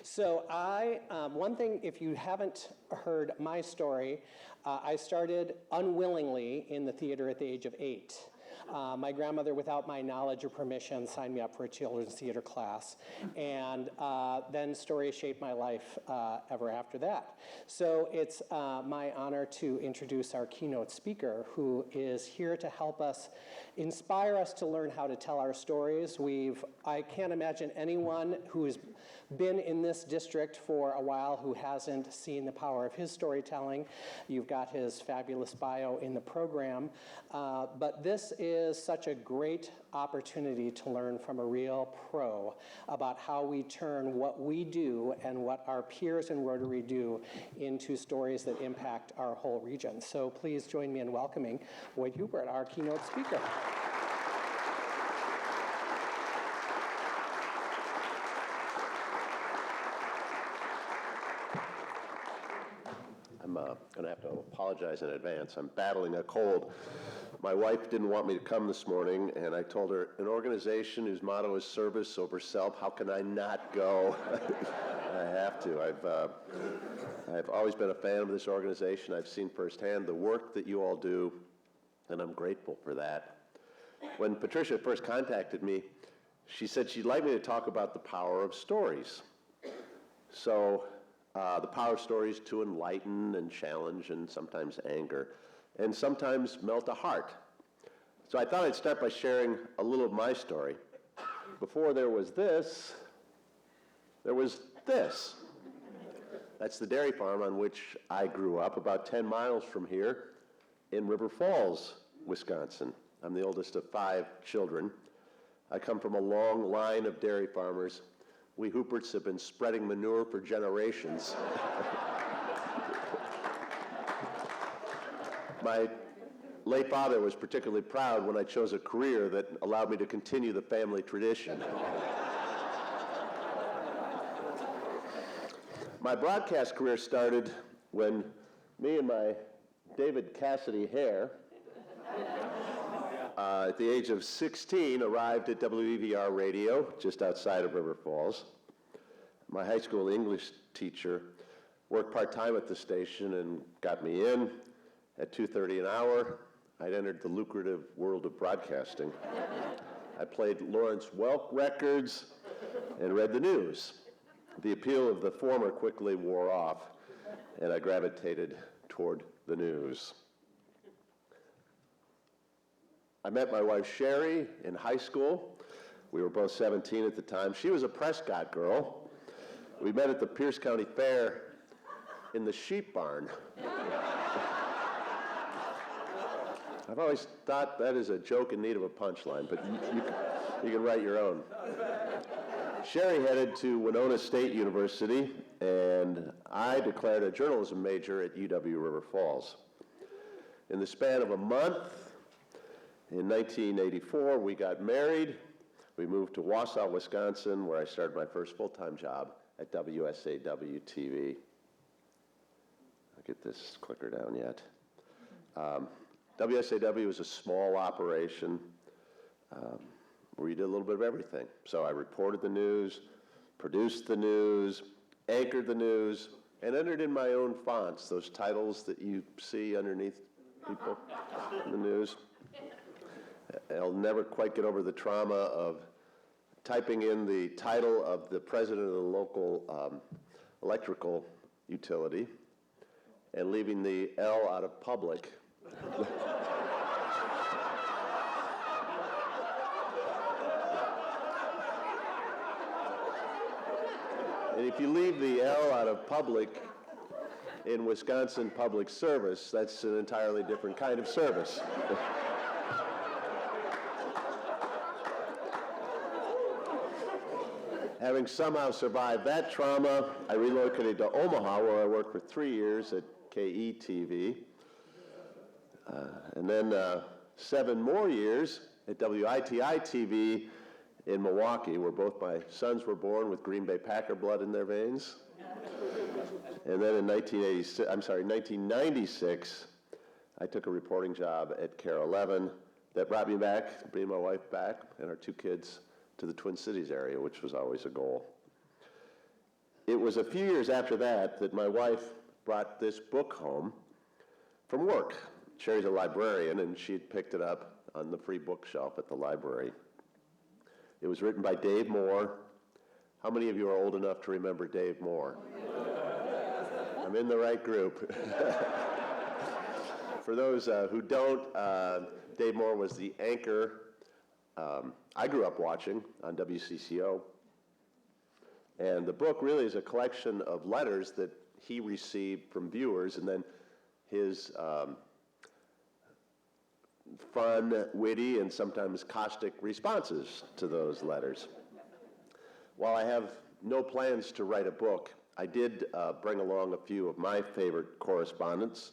So one thing, if you haven't heard my story, I started unwillingly in the theater at the age of 8. My grandmother, without my knowledge or permission, signed me up for a children's theater class, and then stories shaped my life ever after that. So it's my honor to introduce our keynote speaker, who is here to help us, inspire us to learn how to tell our stories. I can't imagine anyone who has been in this district for a while who hasn't seen the power of his storytelling. You've got his fabulous bio in the program, but this is such a great opportunity to learn from a real pro about how we turn what we do and what our peers in Rotary do into stories that impact our whole region. So please join me in welcoming Huppert, our keynote speaker. I'm going to have to apologize in advance. I'm battling a cold. My wife didn't want me to come this morning, and I told her, an organization whose motto is service over self, how can I not go? I have to. I've always been a fan of this organization. I've seen firsthand the work that you all do, and I'm grateful for that. When Patricia first contacted me, she said she'd like me to talk about the power of stories. So, the power of stories to enlighten and challenge and sometimes anger and sometimes melt a heart. So I thought I'd start by sharing a little of my story. Before there was this, there was this. That's the dairy farm on which I grew up about 10 miles from here in River Falls, Wisconsin. I'm the oldest of 5 children. I come from a long line of dairy farmers. We Hupperts have been spreading manure for generations. My late father was particularly proud when I chose a career that allowed me to continue the family tradition. My broadcast career started when me and my David Cassidy hair, at the age of 16, arrived at WEVR Radio, just outside of River Falls. My high school English teacher worked part-time at the station and got me in. At $2.30 an hour, I'd entered the lucrative world of broadcasting. I played Lawrence Welk records and read the news. The appeal of the former quickly wore off, and I gravitated toward the news. I met my wife Sherry in high school. We were both 17 at the time. She was a Prescott girl. We met at the Pierce County Fair in the sheep barn. I've always thought that is a joke in need of a punchline, but you can write your own. Sherry headed to Winona State University, and I declared a journalism major at UW River Falls. In the span of a month, in 1984, we got married. We moved to Wausau, Wisconsin, where I started my first full-time job at WSAW-TV. I'll get this clicker down yet. WSAW was a small operation where you did a little bit of everything. So I reported the news, produced the news, anchored the news, and entered in my own fonts, those titles that you see underneath people in the news. I'll never quite get over the trauma of typing in the title of the president of the local electrical utility and leaving the L out of public. And if you leave the L out of public in Wisconsin public service, that's an entirely different kind of service. Having somehow survived that trauma, I relocated to Omaha, where I worked for 3 years at KETV. And then 7 more years at WITI-TV in Milwaukee, where both my sons were born with Green Bay Packer blood in their veins. And then in 1996, I took a reporting job at KARE 11 that brought me back, bringing my wife back and our 2 kids to the Twin Cities area, which was always a goal. It was a few years after that my wife brought this book home from work. Sherry's a librarian, and she'd picked it up on the free bookshelf at the library. It was written by Dave Moore. How many of you are old enough to remember Dave Moore? I'm in the right group. For those who don't, Dave Moore was the anchor I grew up watching on WCCO. And the book really is a collection of letters that he received from viewers, and then his fun, witty, and sometimes caustic responses to those letters. While I have no plans to write a book, I did bring along a few of my favorite correspondence,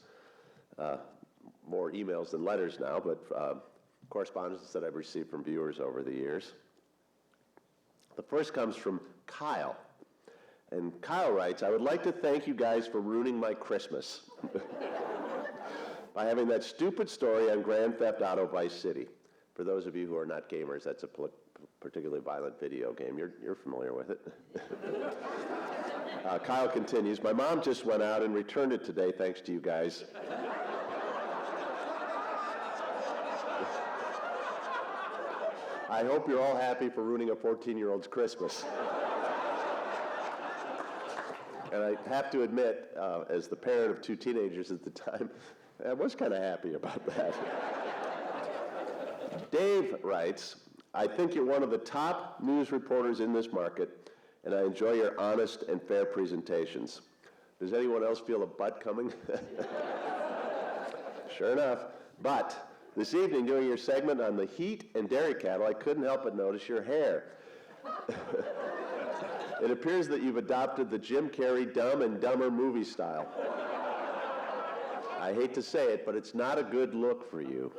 more emails than letters now, but correspondence that I've received from viewers over the years. The first comes from Kyle. And Kyle writes, "I would like to thank you guys for ruining my Christmas by having that stupid story on Grand Theft Auto Vice City." For those of you who are not gamers, that's a particularly violent video game. You're familiar with it. Kyle continues, "My mom just went out and returned it today thanks to you guys. I hope you're all happy for ruining a 14-year-old's Christmas." And I have to admit, as the parent of two teenagers at the time, I was kind of happy about that. Dave writes, "I think you're one of the top news reporters in this market, and I enjoy your honest and fair presentations." Does anyone else feel a butt coming? Sure enough. But this evening, during your segment on the heat and dairy cattle, I couldn't help but notice your hair. It appears that you've adopted the Jim Carrey Dumb and Dumber movie style. I hate to say it, but it's not a good look for you.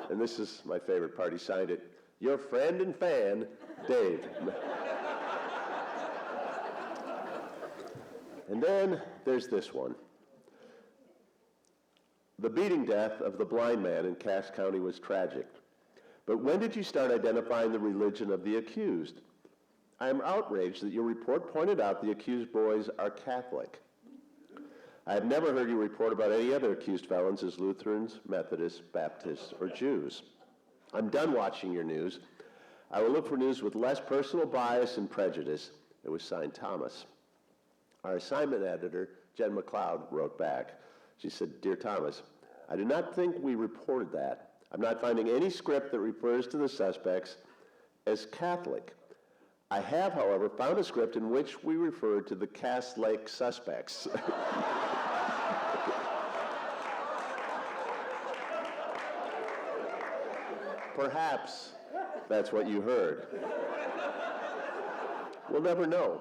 And this is my favorite part. He signed it, "Your friend and fan, Dave." And then there's this one. "The beating death of the blind man in Cass County was tragic. But when did you start identifying the religion of the accused? I am outraged that your report pointed out the accused boys are Catholic. I have never heard you report about any other accused felons as Lutherans, Methodists, Baptists, or Jews. I'm done watching your news. I will look for news with less personal bias and prejudice." It was signed Thomas. Our assignment editor, Jen McLeod, wrote back. She said, "Dear Thomas, I do not think we reported that. I'm not finding any script that refers to the suspects as Catholic. I have, however, found a script in which we refer to the Cass Lake suspects." Perhaps that's what you heard. We'll never know.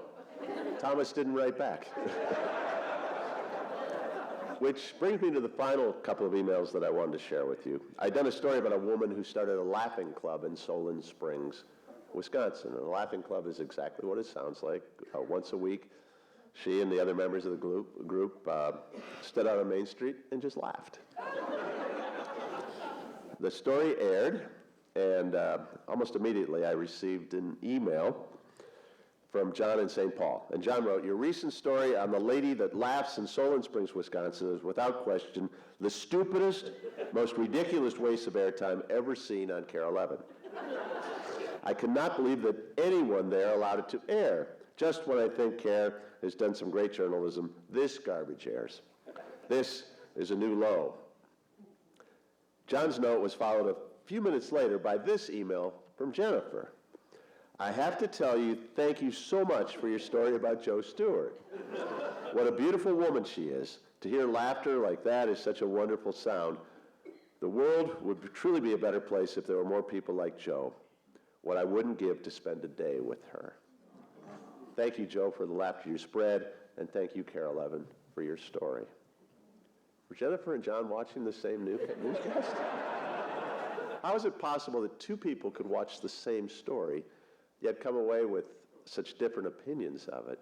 Thomas didn't write back. Which brings me to the final couple of emails that I wanted to share with you. I'd done a story about a woman who started a laughing club in Solon Springs, Wisconsin. And a laughing club is exactly what it sounds like. Once a week, she and the other members of the group stood out on Main Street and just laughed. The story aired, and almost immediately I received an email from John in St. Paul. And John wrote, "Your recent story on the lady that laughs in Solon Springs, Wisconsin is without question the stupidest, most ridiculous waste of airtime ever seen on KARE 11. I cannot believe that anyone there allowed it to air. Just when I think KARE has done some great journalism, this garbage airs. This is a new low." John's note was followed a few minutes later by this email from Jennifer. "I have to tell you, thank you so much for your story about Joe Stewart. What a beautiful woman she is. To hear laughter like that is such a wonderful sound. The world would truly be a better place if there were more people like Joe. What I wouldn't give to spend a day with her." Thank you, Joe, for the laughter you spread, and thank you, KARE 11, for your story. Were Jennifer and John watching the same newscast? How is it possible that two people could watch the same story, yet come away with such different opinions of it?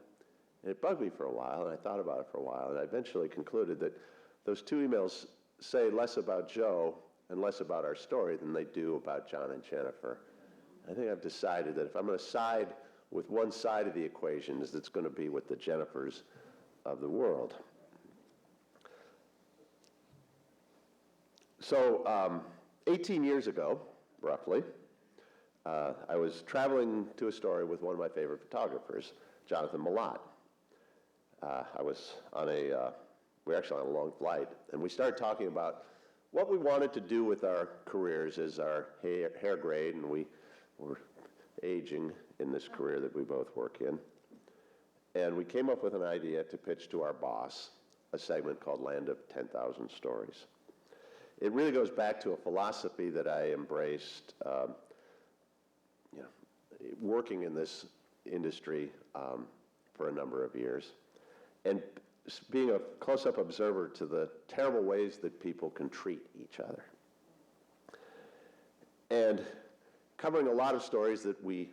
And it bugged me for a while, and I thought about it for a while, and I eventually concluded that those two emails say less about Joe and less about our story than they do about John and Jennifer. I think I've decided that if I'm going to side with one side of the equation is it's going to be with the Jennifers of the world. So 18 years ago, roughly, I was traveling to Astoria with one of my favorite photographers, Jonathan Malott. I was on we were actually on a long flight, and we started talking about what we wanted to do with our careers as our hair grayed, and we were aging in this career that we both work in. And we came up with an idea to pitch to our boss a segment called Land of 10,000 Stories. It really goes back to a philosophy that I embraced, working in this industry for a number of years, and being a close-up observer to the terrible ways that people can treat each other. And covering a lot of stories that we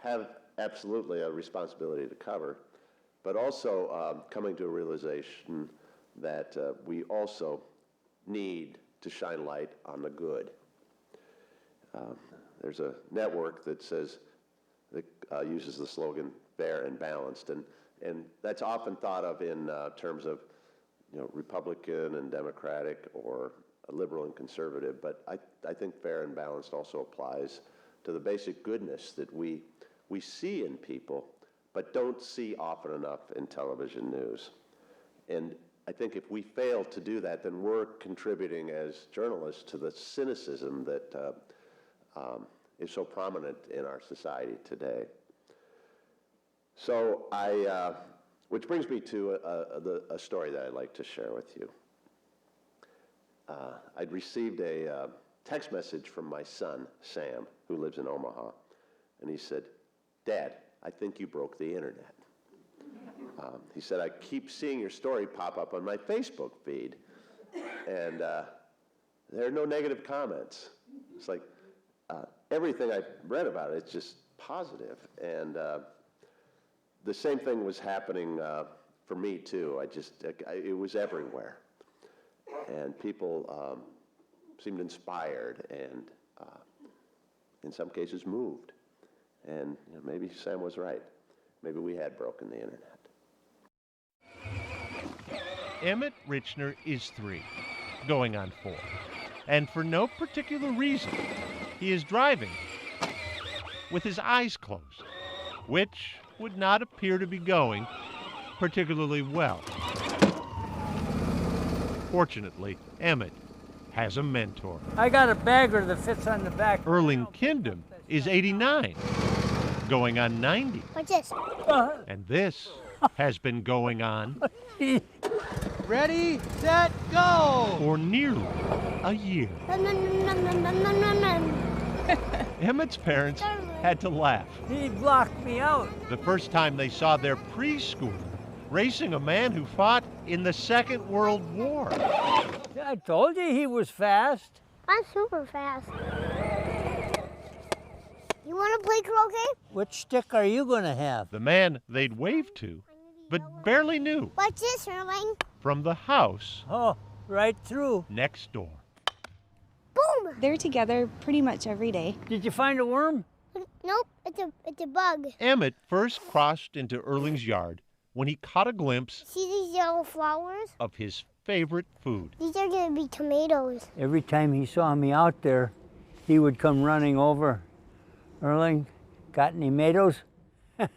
have absolutely a responsibility to cover, but also coming to a realization that we also need to shine light on the good. There's a network that uses the slogan fair and balanced, and that's often thought of in terms of Republican and Democratic, or liberal and conservative, but I think fair and balanced also applies to the basic goodness that we see in people, but don't see often enough in television news. And I think if we fail to do that, then we're contributing as journalists to the cynicism that is so prominent in our society today. So which brings me to a story that I'd like to share with you. I'd received a text message from my son, Sam, who lives in Omaha, and he said, "Dad, I think you broke the internet." He said, "I keep seeing your story pop up on my Facebook feed, and there are no negative comments. It's like everything I've read about it, it's just positive." And the same thing was happening for me too. It was everywhere, and people seemed inspired and in some cases moved. And maybe Sam was right. Maybe we had broken the internet. Emmett Richner is 3, going on 4. And for no particular reason, he is driving with his eyes closed, which would not appear to be going particularly well. Fortunately, Emmett has a mentor. I got a bagger that fits on the back. Erling Kindem is 89, going on 90. What's this? And this has been going on Ready, set, go! for nearly a year. Emmett's parents had to laugh He blocked me out. the first time they saw their preschooler racing a man who fought in the Second World War. I told you he was fast. I'm super fast. You want to play croquet? Which stick are you going to have? The man they'd waved to, but barely knew, What's this, Erling? from the house Oh, right through. next door. Boom! They're together pretty much every day. Did you find a worm? Nope, it's a bug. Emmett first crossed into Erling's yard when he caught a glimpse See these yellow flowers? of his favorite food. These are going to be tomatoes. Every time he saw me out there, he would come running over. Erling, got any tomatoes? Can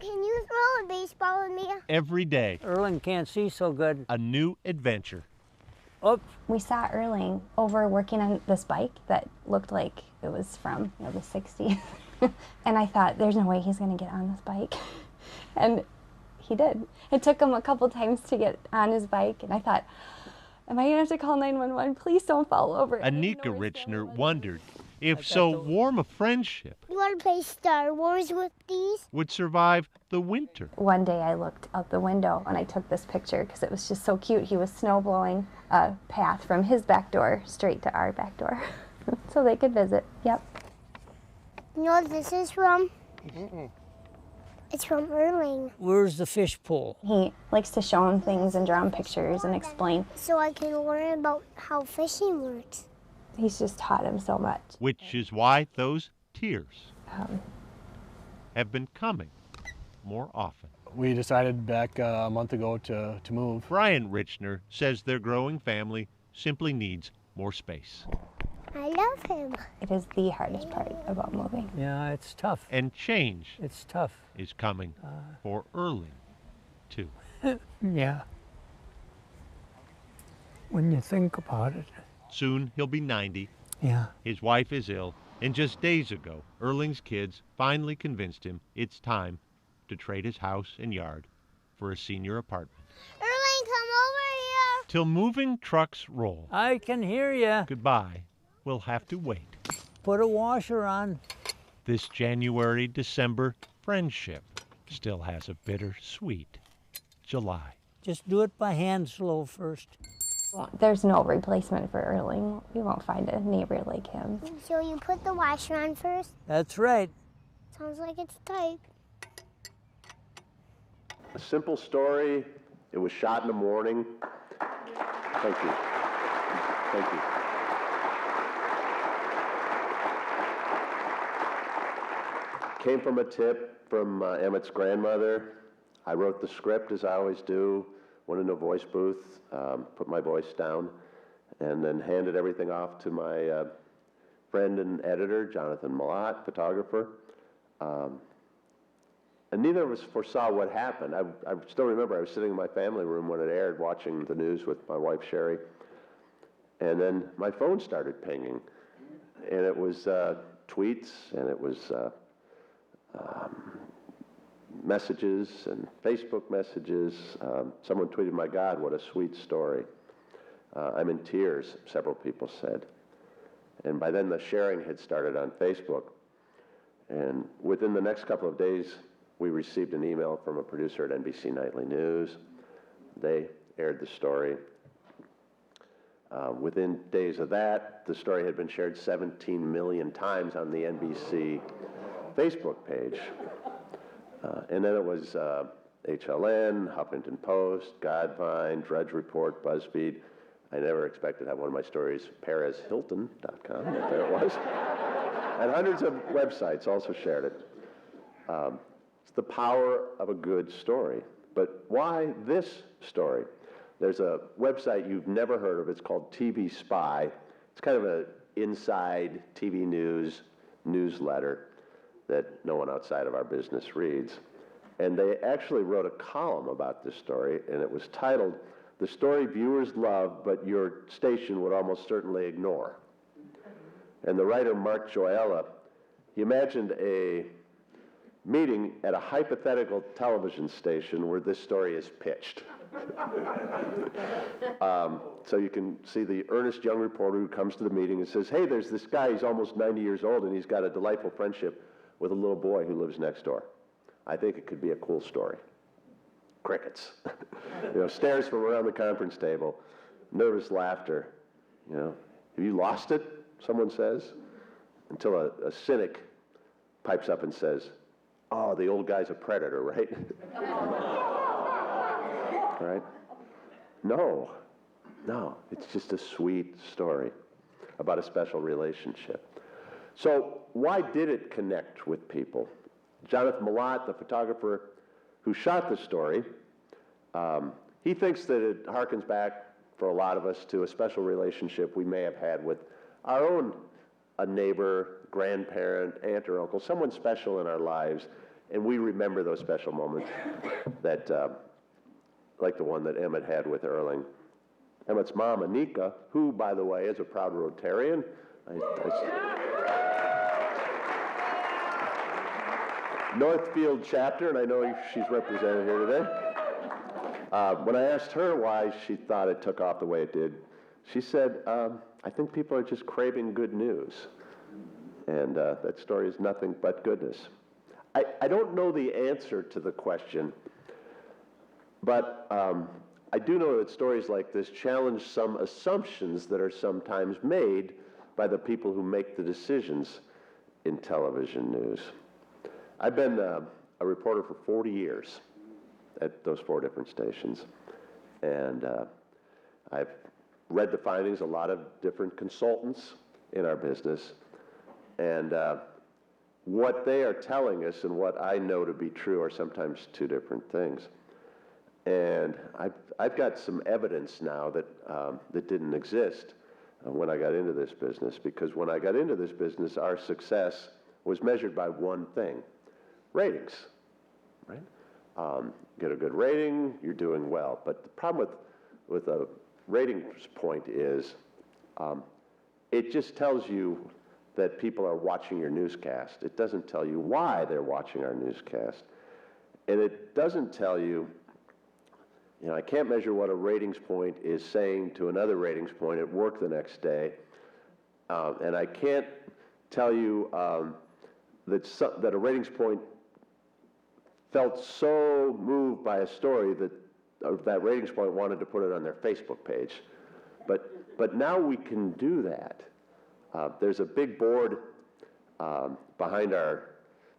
you throw a baseball with me? Every day, Erling can't see so good. a new adventure. Oops. We saw Erling over working on this bike that looked like it was from the 60s. And I thought, there's no way he's going to get on this bike. And he did. It took him a couple times to get on his bike, and I thought, am I going to have to call 911? Please don't fall over. I didn't know Anika where his family Richner was. wondered if so warm a friendship You want to play Star Wars with these? would survive the winter. One day I looked out the window and I took this picture because it was just so cute. He was snow blowing a path from his back door straight to our back door so they could visit. Yep. You know what this is from? It's from Erling. Where's the fish pool? He likes to show him things and draw him pictures and explain. So I can learn about how fishing works. He's just taught him so much. Which is why those tears. have been coming more often. We decided back a month ago to move. Brian Richner says their growing family simply needs more space. I love him. It is the hardest part about moving. Yeah, it's tough. And change It's tough. is coming for Erling, too. Yeah. When you think about it. Soon he'll be 90. Yeah. His wife is ill, and just days ago, Erling's kids finally convinced him it's time to trade his house and yard for a senior apartment. Erling, come over here. Till moving trucks roll, I can hear you. goodbye will have to wait. Put a washer on. This January-December friendship still has a bittersweet July. Just do it by hand slow first. Well, there's no replacement for Erling. We won't find a neighbor like him. So you put the washer on first? That's right. Sounds like it's tight. A simple story. It was shot in the morning. Thank you. Thank you. Came from a tip from Emmett's grandmother. I wrote the script, as I always do, went into a voice booth, put my voice down, and then handed everything off to my friend and editor, Jonathan Malott, photographer. And neither of us foresaw what happened. I still remember I was sitting in my family room when it aired, watching the news with my wife, Sherry. And then my phone started pinging. And it was tweets, and it was messages and Facebook messages. Someone tweeted, "My God, what a sweet story." I'm in tears, several people said. And by then the sharing had started on Facebook. And within the next couple of days, we received an email from a producer at NBC Nightly News. They aired the story. Within days of that, the story had been shared 17 million times on the NBC Facebook page. And then it was HLN, Huffington Post, Godvine, Drudge Report, BuzzFeed. I never expected to have one of my stories, PerezHilton.com, but there it was. And hundreds of websites also shared it. It's the power of a good story. But why this story? There's a website you've never heard of. It's called TV Spy. It's kind of an inside TV news newsletter that no one outside of our business reads. And they actually wrote a column about this story, and it was titled, "The Story Viewers Love, But Your Station Would Almost Certainly Ignore." And the writer, Mark Joella, he imagined a meeting at a hypothetical television station where this story is pitched. So you can see the earnest young reporter who comes to the meeting and says, "Hey, there's this guy, he's almost 90 years old, and he's got a delightful friendship with a little boy who lives next door. I think it could be a cool story." Crickets. Stares from around the conference table, nervous laughter. Have you lost it? Someone says. Until a cynic pipes up and says, "Oh, the old guy's a predator, right?" Right? No, it's just a sweet story about a special relationship. So why did it connect with people? Jonathan Malott, the photographer who shot the story, he thinks that it harkens back for a lot of us to a special relationship we may have had with our own a neighbor, grandparent, aunt or uncle, someone special in our lives, and we remember those special moments that, like the one that Emmett had with Erling. Emmett's mom, Anika, who, by the way, is a proud Rotarian. Northfield chapter, and I know she's represented here today. When I asked her why she thought it took off the way it did, she said, "I think people are just craving good news." And that story is nothing but goodness. I don't know the answer to the question, but I do know that stories like this challenge some assumptions that are sometimes made by the people who make the decisions in television news. I've been a reporter for 40 years at those 4 different stations, and I've read the findings of a lot of different consultants in our business, and what they are telling us and what I know to be true are sometimes two different things. And I've got some evidence now that, that didn't exist when I got into this business, because when I got into this business, our success was measured by one thing: ratings, right? Get a good rating, you're doing well. But the problem with a ratings point is it just tells you that people are watching your newscast. It doesn't tell you why they're watching our newscast. And it doesn't tell you, I can't measure what a ratings point is saying to another ratings point at work the next day. And I can't tell you that a ratings point felt so moved by a story that that ratings point wanted to put it on their Facebook page. But now we can do that. There's a big board behind our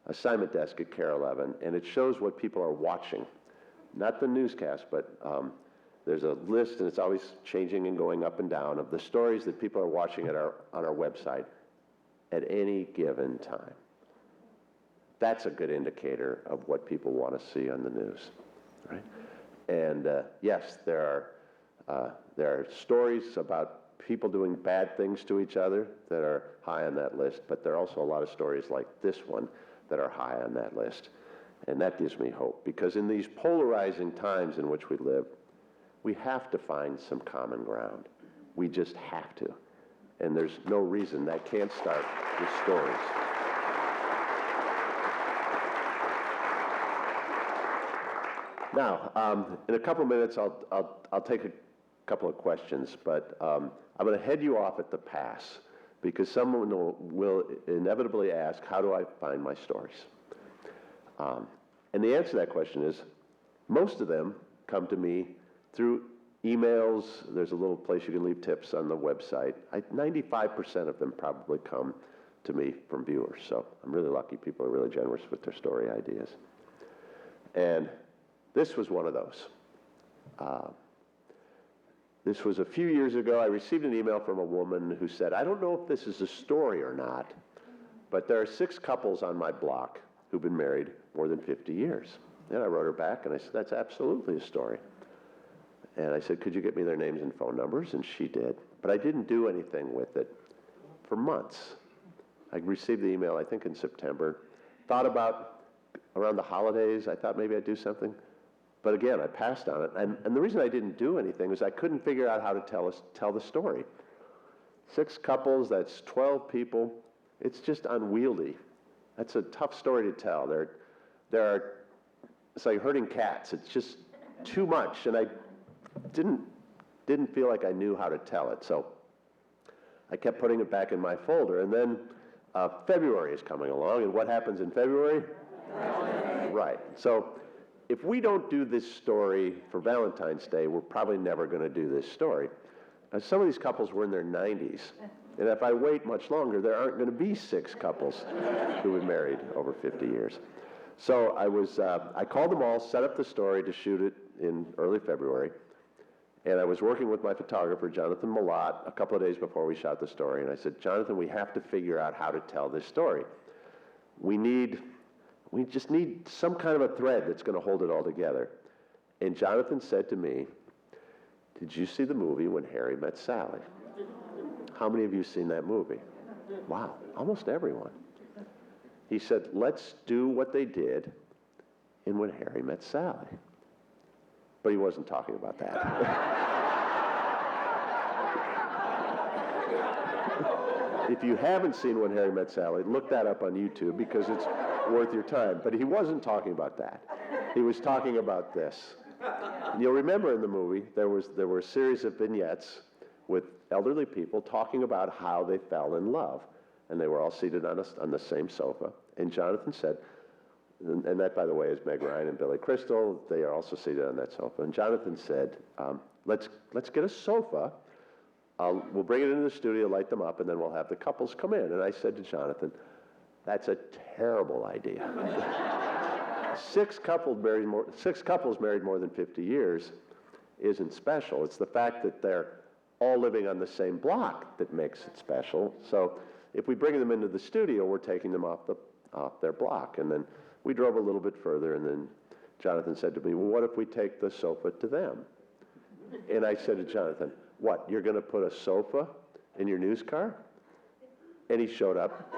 assignment desk at Care 11, and it shows what people are watching. Not the newscast, but there's a list, and it's always changing and going up and down, of the stories that people are watching on our website at any given time. That's a good indicator of what people want to see on the news, right? And yes, there are stories about people doing bad things to each other that are high on that list, but there are also a lot of stories like this one that are high on that list. And that gives me hope, because in these polarizing times in which we live, we have to find some common ground. We just have to. And there's no reason that can't start with stories. Now, in a couple of minutes, I'll take a couple of questions, but I'm going to head you off at the pass, because someone will inevitably ask, how do I find my stories? And the answer to that question is, most of them come to me through emails. There's a little place you can leave tips on the website. 95% of them probably come to me from viewers, so I'm really lucky. People are really generous with their story ideas. And this was one of those. This was a few years ago. I received an email from a woman who said, I don't know if this is a story or not, but there are 6 couples on my block who've been married more than 50 years. And I wrote her back, and I said, that's absolutely a story. And I said, could you get me their names and phone numbers? And she did. But I didn't do anything with it for months. I received the email, I think, in September. Thought about, around the holidays, I thought maybe I'd do something. But again, I passed on it. And the reason I didn't do anything was I couldn't figure out how to tell the story. 6 couples, that's 12 people. It's just unwieldy. That's a tough story to tell. It's like herding cats. It's just too much, and I didn't feel like I knew how to tell it. So I kept putting it back in my folder, and then February is coming along, and what happens in February? Right. So if we don't do this story for Valentine's Day, we're probably never going to do this story. Some of these couples were in their 90s. And if I wait much longer, there aren't going to be 6 couples who have been married over 50 years. So I called them all, set up the story to shoot it in early February. And I was working with my photographer, Jonathan Malott, a couple of days before we shot the story. And I said, Jonathan, we have to figure out how to tell this story. We just need some kind of a thread that's going to hold it all together. And Jonathan said to me, did you see the movie When Harry Met Sally? How many of you have seen that movie? Wow, almost everyone. He said, let's do what they did in When Harry Met Sally. But he wasn't talking about that. If you haven't seen When Harry Met Sally, look that up on YouTube, because it's worth your time. But he wasn't talking about that. He was talking about this. You'll remember in the movie, there were a series of vignettes with elderly people talking about how they fell in love. And they were all seated on the same sofa. And Jonathan said, and that, by the way, is Meg Ryan and Billy Crystal. They are also seated on that sofa. And Jonathan said, let's get a sofa. We'll bring it into the studio, light them up, and then we'll have the couples come in. And I said to Jonathan, that's a terrible idea. 6 couples married more than 50 years isn't special. It's the fact that they're all living on the same block that makes it special. So if we bring them into the studio, we're taking them off off their block. And then we drove a little bit further, and then Jonathan said to me, well, what if we take the sofa to them? And I said to Jonathan, what, you're going to put a sofa in your news car? And he showed up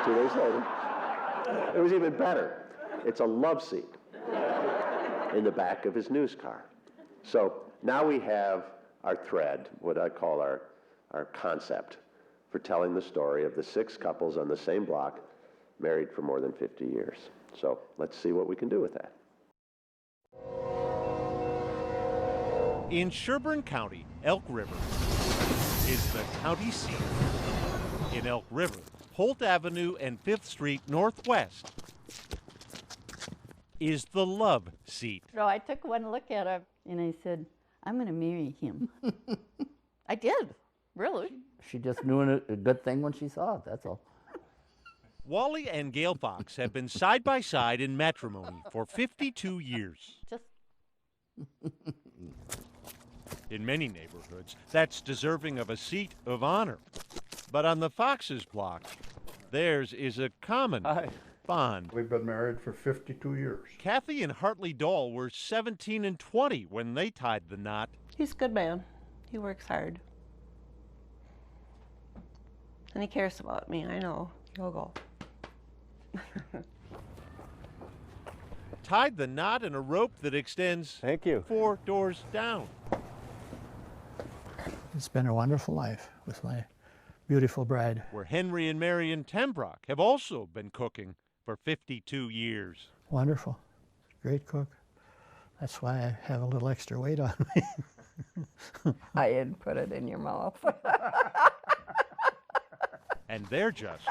2 days later. It was even better. It's a love seat in the back of his news car. So now we have our thread, what I call our concept for telling the story of the 6 couples on the same block married for more than 50 years. So let's see what we can do with that. In Sherburne County, Elk River is the county seat. In Elk River, Holt Avenue and 5th Street Northwest is the love seat. So I took one look at him and I said, I'm going to marry him. I did, really. She just knew a good thing when she saw it, that's all. Wally and Gail Fox have been side by side in matrimony for 52 years. Just In many neighborhoods, that's deserving of a seat of honor. But on the Fox's block, theirs is a common bond. We've been married for 52 years. Kathy and Hartley Dahl were 17 and 20 when they tied the knot. He's a good man. He works hard. And he cares about me, I know. He'll go. Tied the knot in a rope that extends 4 doors down. It's been a wonderful life with my beautiful bride. Where Henry and Marion Tenbrock have also been cooking for 52 years. Wonderful. Great cook. That's why I have a little extra weight on me. I didn't put it in your mouth. And they're just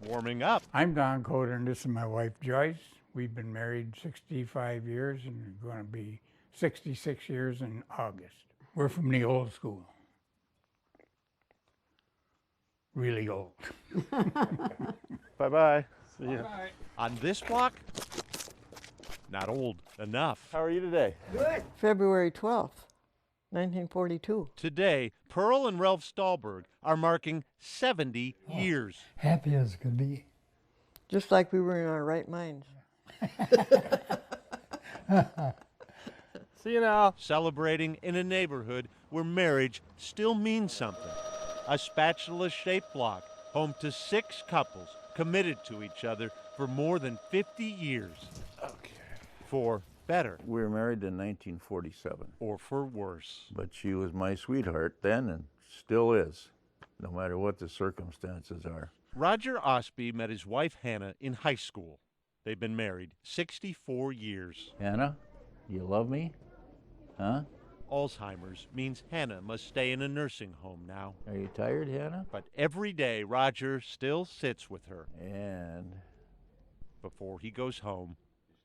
warming up. I'm Don Coder, and this is my wife Joyce. We've been married 65 years and we're going to be 66 years in August. We're from the old school. Really old. Bye-bye. See ya. Bye. On this block, not old enough. How are you today? Good. February 12th, 1942. Today, Pearl and Ralph Stahlberg are marking 70 years. Happy as could be. Just like we were in our right minds. See you now. Celebrating in a neighborhood where marriage still means something. A spatula-shaped block, home to 6 couples committed to each other for more than 50 years. Okay. For better. We were married in 1947. Or for worse. But she was my sweetheart then and still is, no matter what the circumstances are. Roger Osby met his wife Hannah in high school. They've been married 64 years. Hannah, you love me? Huh? Alzheimer's means Hannah must stay in a nursing home now. Are you tired, Hannah? But every day Roger still sits with her. And? Before he goes home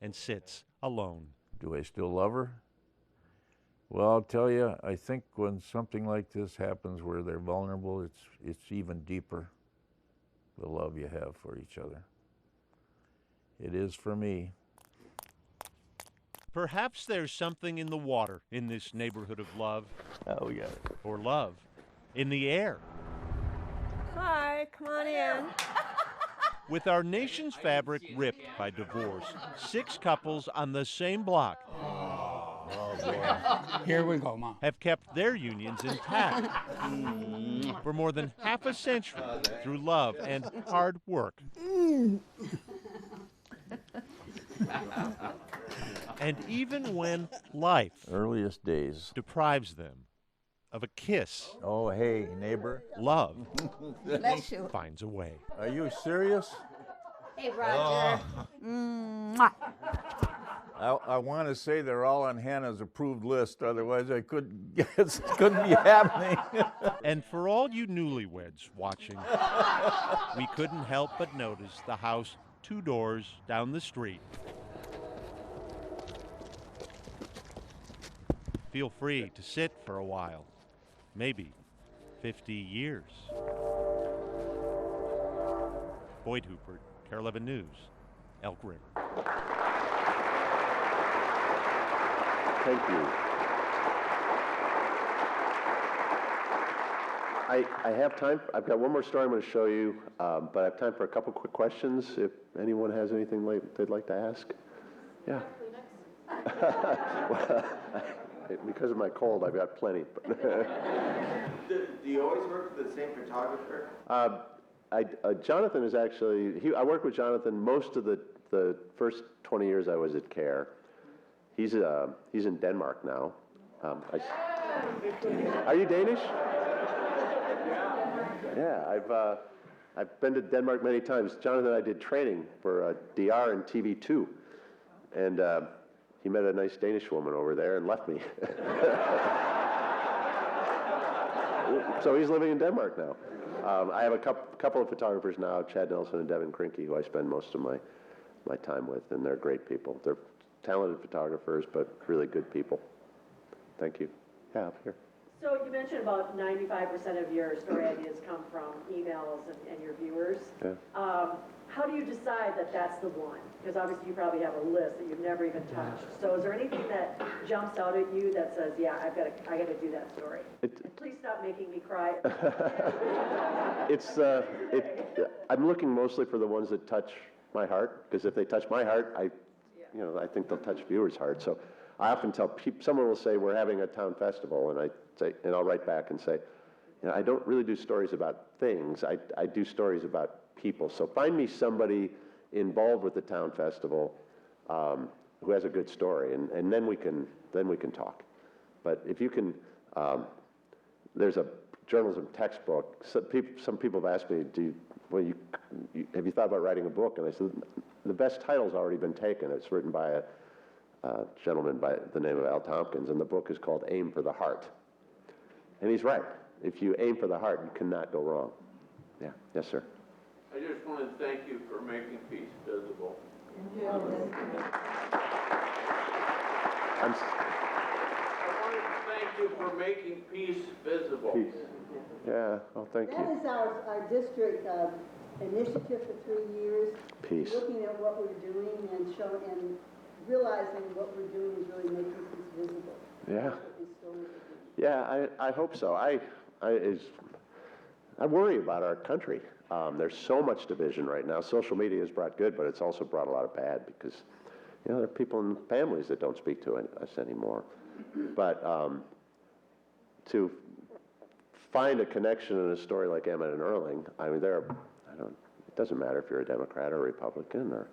and sits alone. Do I still love her? Well, I'll tell you, I think when something like this happens where they're vulnerable, it's even deeper, the love you have for each other. It is for me. Perhaps there's something in the water in this neighborhood of love. Oh, we got it. Or love in the air. Hi, come on in. With our nation's fabric ripped by divorce, 6 couples on the same block Here we go, Mom. have kept their unions intact for more than half a century through love and hard work. And even when life Earliest days deprives them of a kiss, oh, hey, neighbor. love Bless you. finds a way. Are you serious? Hey, Roger. Mwah. I want to say they're all on Hannah's approved list, otherwise I couldn't be happening. And for all you newlyweds watching, we couldn't help but notice the house 2 doors down the street. Feel free to sit for a while, maybe 50 years. Boyd Huppert, KARE 11 News, Elk River. Thank you. I have time. I've got one more story I'm going to show you, but I have time for a couple quick questions. If anyone has anything they'd like to ask. Yeah. Well, because of my cold, I've got plenty. Do you always work with the same photographer? Jonathan is actually, I worked with Jonathan most of the first 20 years I was at CARE. He's in Denmark now. Are you Danish? Yeah, I've been to Denmark many times. Jonathan and I did training for DR and TV2, and he met a nice Danish woman over there and left me. So he's living in Denmark now. I have a couple of photographers now, Chad Nelson and Devin Krinke, who I spend most of my time with, and they're great people. They're talented photographers, but really good people. Thank you. Yeah, up here. So you mentioned about 95% of your story ideas come from emails and your viewers. Yeah. How do you decide that that's the one? Because obviously you probably have a list that you've never even touched. So is there anything that jumps out at you that says, yeah, I got to do that story? And please stop making me cry. I'm looking mostly for the ones that touch my heart, because if they touch my heart, I think they'll touch viewers' hearts. So I often tell people, someone will say, we're having a town festival, and I'll write back and say, I don't really do stories about things. I do stories about people. So find me somebody involved with the town festival who has a good story, and then we can talk. But if you can, there's a journalism textbook. Some people have asked me, have you thought about writing a book? And I said, the best title's already been taken. It's written by a gentleman by the name of Al Tompkins, and the book is called Aim for the Heart. And he's right. If you aim for the heart, you cannot go wrong. Yeah. Yes, sir. I just want to thank you for making peace visible. I want to thank you for making peace visible. Peace. Yeah. Oh, thank you. That is our district initiative for 3 years. Peace. Looking at what we're doing and realizing what we're doing is really making peace visible. Yeah. Yeah, I hope so. I worry about our country. There's so much division right now. Social media has brought good, but it's also brought a lot of bad because, there are people in families that don't speak to us anymore. But to find a connection in a story like Emmett and Erling, it doesn't matter if you're a Democrat or Republican or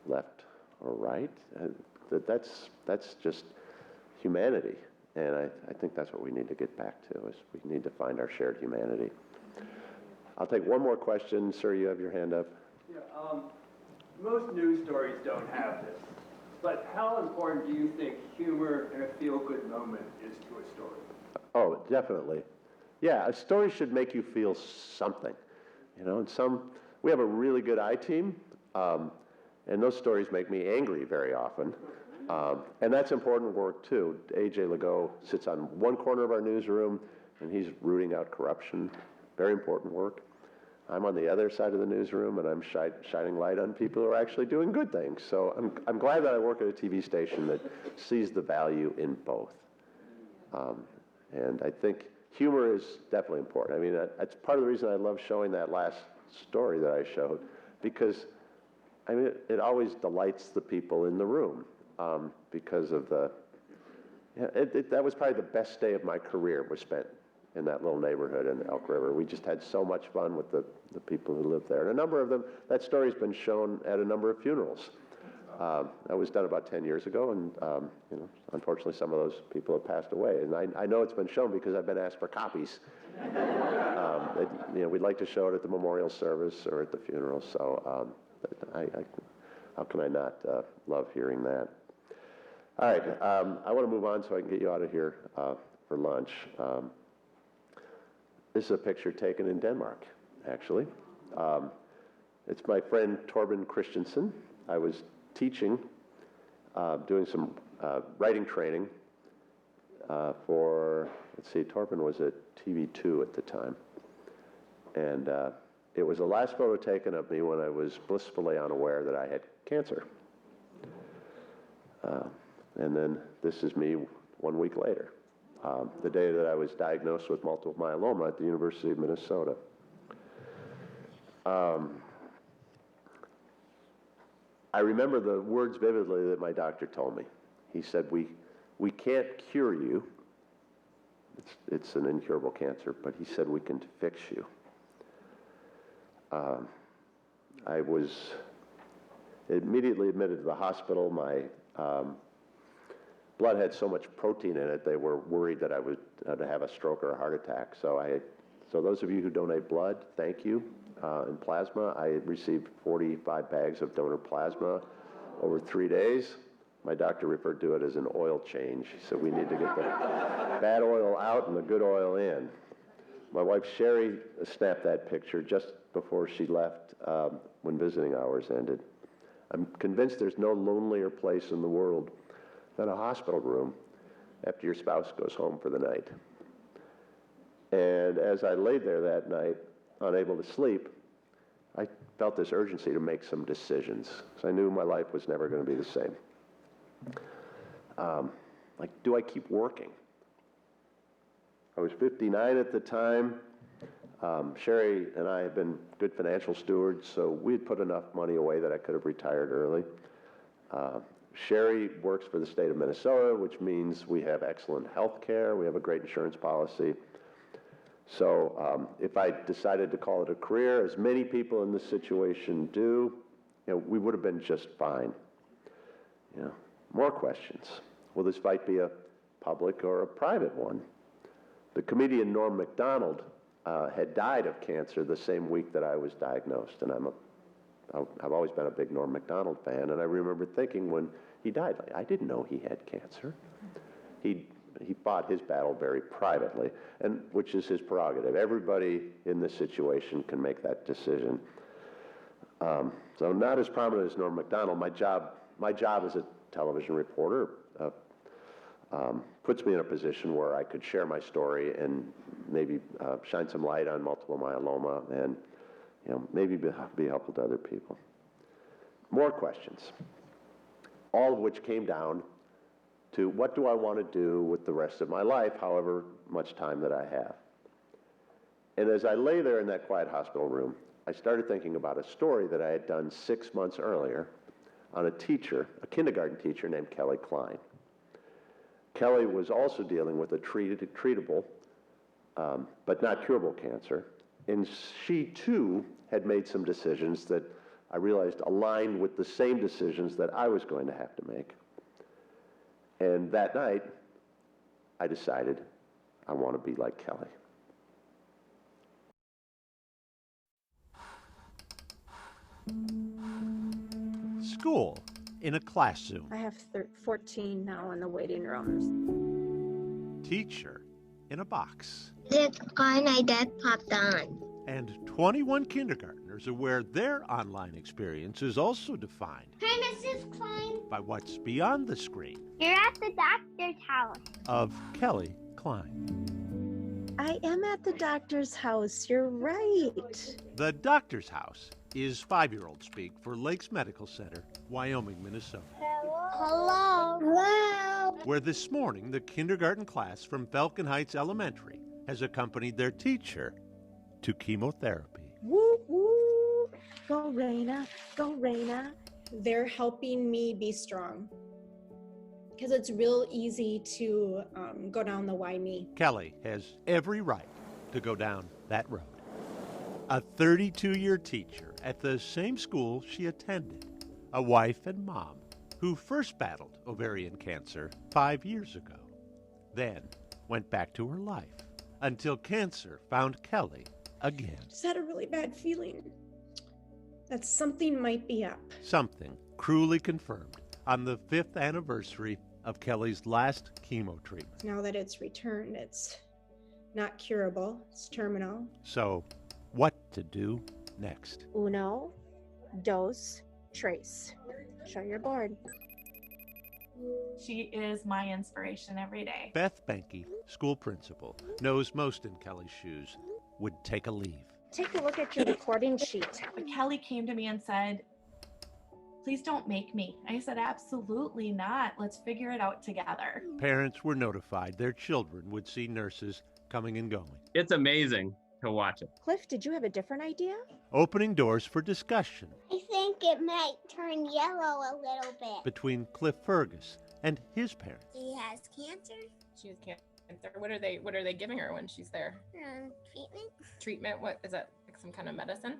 left or right. That's just humanity. And I think that's what we need to get back to, is we need to find our shared humanity. I'll take one more question. Sir, you have your hand up. Yeah, most news stories don't have this, but how important do you think humor and a feel-good moment is to a story? Oh, definitely. Yeah, a story should make you feel something. We have a really good I-team, and those stories make me angry very often. And that's important work, too. A.J. Legault sits on one corner of our newsroom, and he's rooting out corruption. Very important work. I'm on the other side of the newsroom, and I'm shining light on people who are actually doing good things. So I'm glad that I work at a TV station that sees the value in both. And I think humor is definitely important. I mean, that's part of the reason I love showing that last story that I showed, because it always delights the people in the room. Because of that was probably the best day of my career was spent in that little neighborhood in Elk River. We just had so much fun with the people who lived there. And a number of them, that story's been shown at a number of funerals. That was done about 10 years ago, and unfortunately some of those people have passed away. And I know it's been shown because I've been asked for copies. We'd like to show it at the memorial service or at the funeral, so how can I not love hearing that? All right, I want to move on so I can get you out of here for lunch. This is a picture taken in Denmark, actually. It's my friend Torben Christensen. I was teaching, doing some writing training for, Torben was at TV2 at the time. And it was the last photo taken of me when I was blissfully unaware that I had cancer. And then this is me 1 week later. the day that I was diagnosed with multiple myeloma at the University of Minnesota. I remember the words vividly that my doctor told me. He said, we can't cure you. It's an incurable cancer, but he said we can fix you. I was immediately admitted to the hospital. My blood had so much protein in it, they were worried that I would have a stroke or a heart attack. So those of you who donate blood, thank you. And plasma, I received 45 bags of donor plasma over 3 days. My doctor referred to it as an oil change. He said, we need to get the bad oil out and the good oil in. My wife, Sherry, snapped that picture just before she left when visiting hours ended. I'm convinced there's no lonelier place in the world than a hospital room after your spouse goes home for the night. And as I laid there that night, unable to sleep, I felt this urgency to make some decisions, because I knew my life was never going to be the same. Like, do I keep working? I was 59 at the time. Sherry and I have been good financial stewards, so we had put enough money away that I could have retired early. Sherry works for the state of Minnesota, which means we have excellent health care, we have a great insurance policy. So if I decided to call it a career, as many people in this situation do, we would have been just fine. More questions. Will this fight be a public or a private one? The comedian Norm Macdonald had died of cancer the same week that I was diagnosed, and I've always been a big Norm Macdonald fan, and I remember thinking when he died, I didn't know he had cancer. He fought his battle very privately, and which is his prerogative. Everybody in this situation can make that decision. So not as prominent as Norm Macdonald. My job as a television reporter puts me in a position where I could share my story and maybe shine some light on multiple myeloma and maybe be helpful to other people. More questions, all of which came down to what do I want to do with the rest of my life, however much time that I have. And as I lay there in that quiet hospital room, I started thinking about a story that I had done 6 months earlier on a kindergarten teacher named Kelly Klein. Kelly was also dealing with a treatable, but not curable cancer, and she too had made some decisions that I realized aligned with the same decisions that I was going to have to make. And that night, I decided I want to be like Kelly. School in a classroom. I have 14 now in the waiting rooms. Teacher in a box. The car my dad popped on. And 21 kindergartners are where their online experience is also defined. Hi, Mrs. Klein. By what's beyond the screen. You're at the doctor's house. Of Kelly Klein. I am at the doctor's house. You're right. The doctor's house is 5-year-old speak for Lakes Medical Center, Wyoming, Minnesota. Hello. Hello. Where this morning the kindergarten class from Falcon Heights Elementary has accompanied their teacher to chemotherapy. Woo woo. Go Raina. Go Raina. They're helping me be strong. Because it's real easy to go down the why me. Kelly has every right to go down that road. A 32-year teacher at the same school she attended, a wife and mom who first battled ovarian cancer 5 years ago, then went back to her life until cancer found Kelly again. Just had a really bad feeling that something might be up. Something cruelly confirmed on the 5th anniversary of Kelly's last chemo treatment. Now that it's returned, it's not curable, it's terminal. So, what to do next? Uno, dos, tres. Show your board. She is my inspiration every day. Beth Benke, school principal, knows most in Kelly's shoes would take a leave. Take a look at your recording sheet. But Kelly came to me and said, Please don't make me. I said, absolutely not. Let's figure it out together. Parents were notified their children would see nurses coming and going, It's amazing to watch it. Cliff, did you have a different idea? opening doors for discussion I think it might turn yellow a little bit. between Cliff Fergus and his parents. He has cancer. She has cancer. What are they giving her when she's there? Treatment. Treatment? What is that? Like some kind of medicine?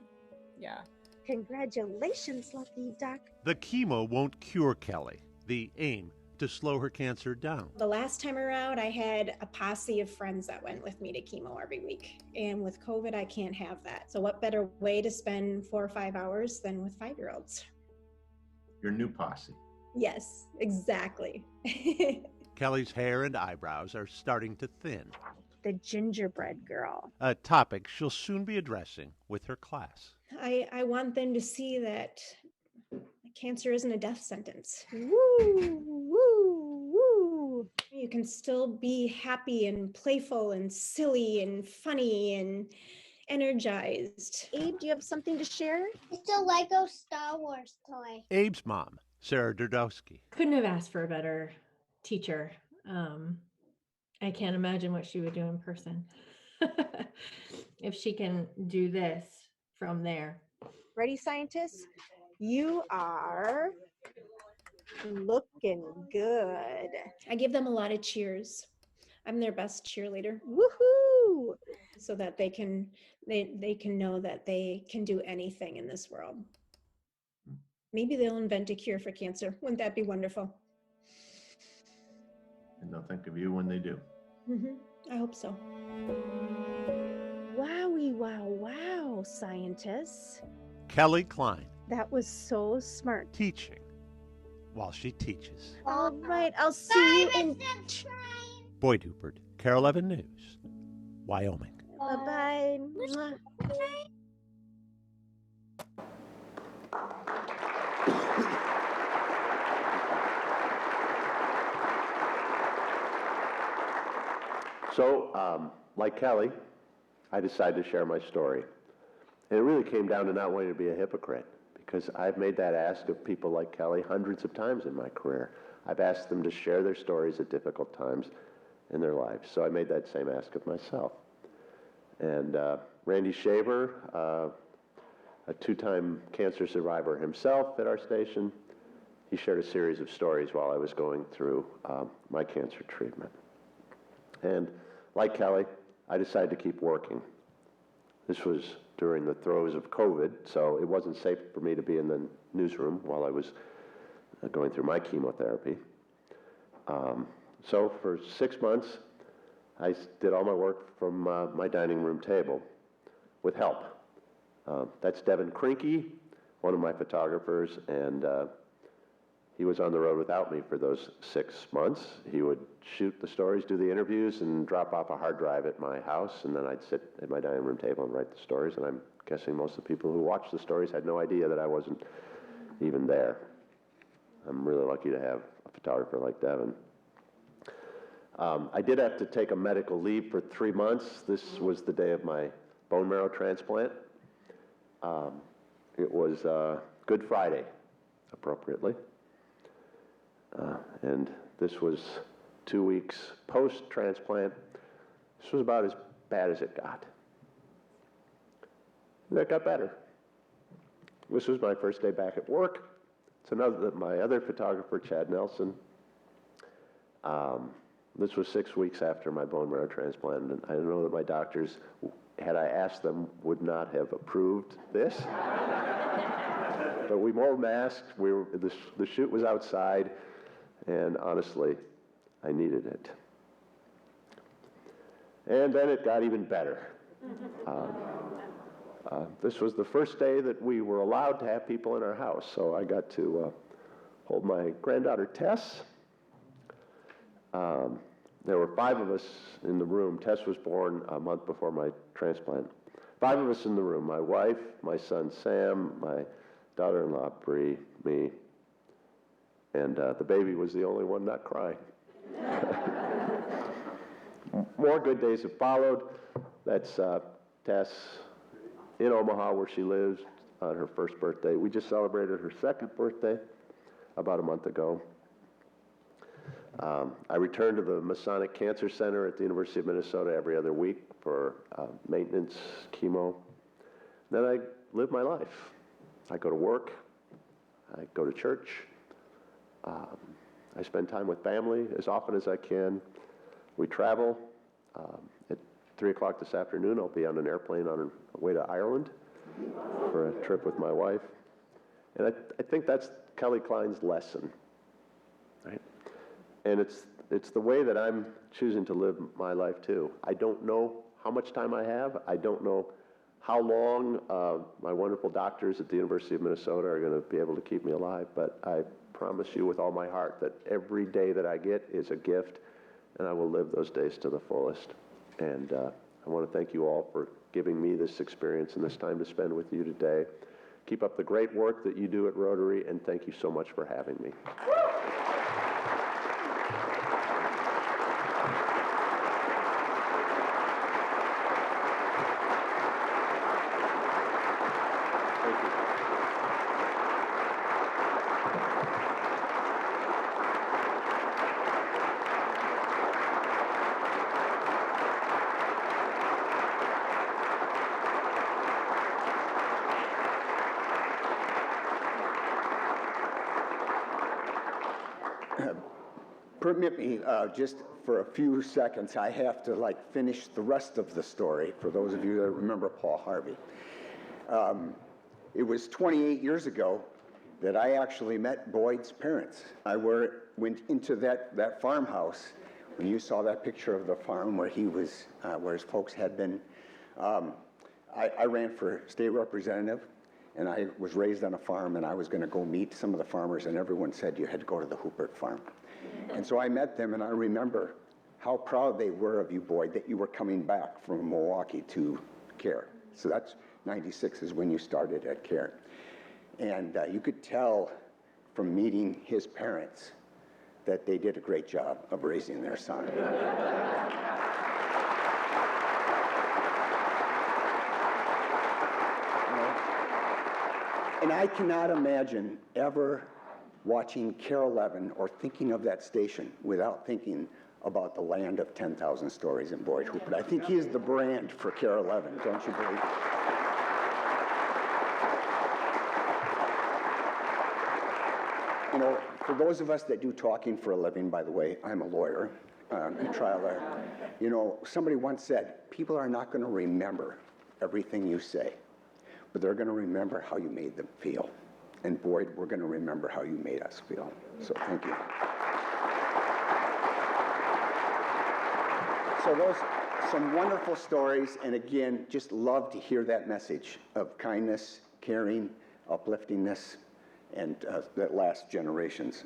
Yeah. Congratulations, Lucky Duck. The chemo won't cure Kelly. The aim, to slow her cancer down. The last time around, I had a posse of friends that went with me to chemo every week. And with COVID, I can't have that. So what better way to spend 4 or 5 hours than with 5-year-olds? Your new posse. Yes, exactly. Kelly's hair and eyebrows are starting to thin, The gingerbread girl. a topic she'll soon be addressing with her class. I want them to see that cancer isn't a death sentence. Woo, woo, woo. You can still be happy and playful and silly and funny and energized. Abe, do you have something to share? It's a Lego Star Wars toy. Abe's mom, Sarah Derdowski. Couldn't have asked for a better teacher. I can't imagine what she would do in person. If she can do this from there. Ready, scientists? You are looking good. I give them a lot of cheers. I'm their best cheerleader. Woohoo! So that they can know that they can do anything in this world. Maybe they'll invent a cure for cancer. Wouldn't that be wonderful? And they'll think of you when they do. I hope so. Wowie, wow, wow, scientists. Kelly Klein, That was so smart. teaching while she teaches. All right, I'll see you in. Boyd Huppert, Carol 11 News, Wyoming. Bye bye. So, like Kelly, I decided to share my story. And it really came down to not wanting to be a hypocrite, because I've made that ask of people like Kelly hundreds of times in my career. I've asked them to share their stories at difficult times in their lives. So I made that same ask of myself. And Randy Shaver, a two-time cancer survivor himself at our station, he shared a series of stories while I was going through my cancer treatment. And like Kelly, I decided to keep working. This was during the throes of COVID, so it wasn't safe for me to be in the newsroom while I was going through my chemotherapy. So for 6 months, I did all my work from my dining room table with help. That's Devin Krinke, one of my photographers, and he was on the road without me for those 6 months. He would shoot the stories, do the interviews, and drop off a hard drive at my house, and then I'd sit at my dining room table and write the stories, and I'm guessing most of the people who watched the stories had no idea that I wasn't even there. I'm really lucky to have a photographer like Devin. I did have to take a medical leave for 3 months. This was the day of my bone marrow transplant. It was Good Friday, appropriately. And this was 2 weeks post-transplant. This was about as bad as it got. And it got better. This was my first day back at work. It's my other photographer, Chad Nelson. This was 6 weeks after my bone marrow transplant, and I know that my doctors, had I asked them, would not have approved this. But we wore masks. The shoot was outside, and honestly, I needed it. And then it got even better. This was the first day that we were allowed to have people in our house, so I got to hold my granddaughter Tess. There were 5 of us in the room. Tess was born a month before my transplant. 5 of us in the room: my wife, my son Sam, my daughter-in-law Bree, me, and the baby was the only one not crying. More good days have followed. That's Tess in Omaha, where she lives, on her first birthday. We just celebrated her second birthday about a month ago. I return to the Masonic Cancer Center at the University of Minnesota every other week for maintenance, chemo. Then I live my life. I go to work. I go to church. I spend time with family as often as I can. We travel. At 3 o'clock this afternoon, I'll be on an airplane on our way to Ireland for a trip with my wife. And I think that's Kelly Klein's lesson, right? And it's the way that I'm choosing to live my life too. I don't know how much time I have. I don't know how long my wonderful doctors at the University of Minnesota are going to be able to keep me alive, but I promise you with all my heart that every day that I get is a gift, and I will live those days to the fullest. And I want to thank you all for giving me this experience and this time to spend with you today. Keep up the great work that you do at Rotary, and thank you so much for having me. Permit me, just for a few seconds, I have to finish the rest of the story for those of you that remember Paul Harvey. It was 28 years ago that I actually met Boyd's parents. I went into that farmhouse when you saw that picture of the farm where he was, where his folks had been. I ran for state representative, and I was raised on a farm, and I was going to go meet some of the farmers, and everyone said you had to go to the Huppert farm. And so I met them, and I remember how proud they were of you, Boyd, that you were coming back from Milwaukee to CARE. So that's 96 is when you started at CARE. And you could tell from meeting his parents that they did a great job of raising their son. And I cannot imagine ever watching CARE 11 or thinking of that station without thinking about the land of 10,000 stories in Boyd Huppert. I think he is the brand for CARE 11, don't you believe? You know, for those of us that do talking for a living, by the way, I'm a lawyer, a trial lawyer. You know, somebody once said, people are not going to remember everything you say, but they're going to remember how you made them feel. And Boyd, we're going to remember how you made us feel. So thank you. So those, some wonderful stories, and again, just love to hear that message of kindness, caring, upliftingness, and that last generations.